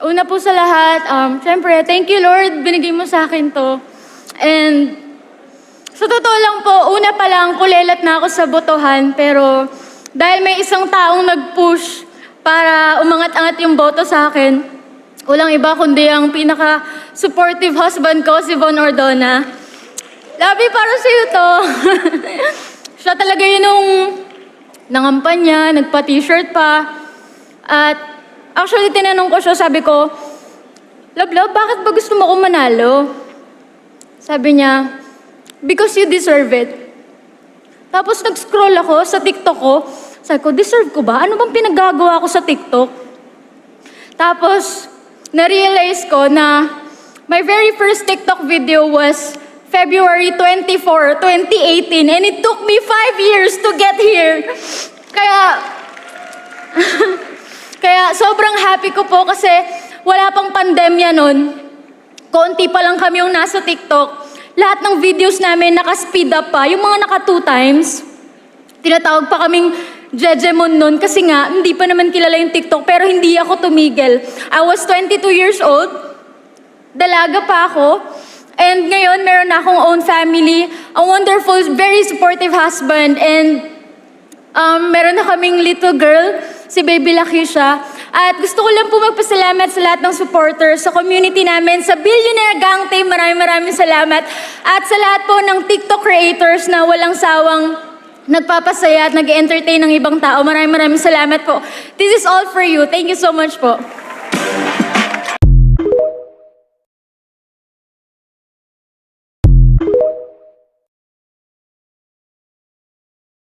Una po sa lahat, syempre, thank you Lord, binigay mo sa akin to. And sa totoo lang po, una pa lang, kulelat na ako sa botohan, pero dahil may isang taong nag-push para umangat-angat yung boto sa akin, walang iba kundi ang pinaka-supportive husband ko, si Von Ordona. Labi, para sa'yo to. Siya talaga yun nung nangampanya, nagpa-t-shirt pa. At actually, tinanong ko siya, sabi ko, Love, bakit ba gusto mo akong manalo? Sabi niya, because you deserve it. Tapos nag-scroll ako sa TikTok ko. Sabi ko, deserve ko ba? Ano bang pinagagawa ko sa TikTok? Tapos, na-realize ko na my very first TikTok video was February 24, 2018. And it took me 5 years to get here. Kaya sobrang happy ko po kasi wala pang pandemya nun. Konti pa lang kami yung nasa TikTok. Lahat ng videos namin naka-speed up pa. Yung mga naka 2 times, tinatawag pa kaming Jejemon nun kasi nga, hindi pa naman kilala yung TikTok pero hindi ako tumigil. I was 22 years old, dalaga pa ako, and ngayon meron na akong own family, a wonderful, very supportive husband, and meron na kaming little girl, si Baby Lakeisha. At gusto ko lang po magpasalamat sa lahat ng supporters, sa community namin, sa Billionaire Gang Team, maraming salamat. At sa lahat po ng TikTok creators na walang sawang nagpapasaya at nag-entertain ng ibang tao, maraming salamat po. This is all for you. Thank you so much po.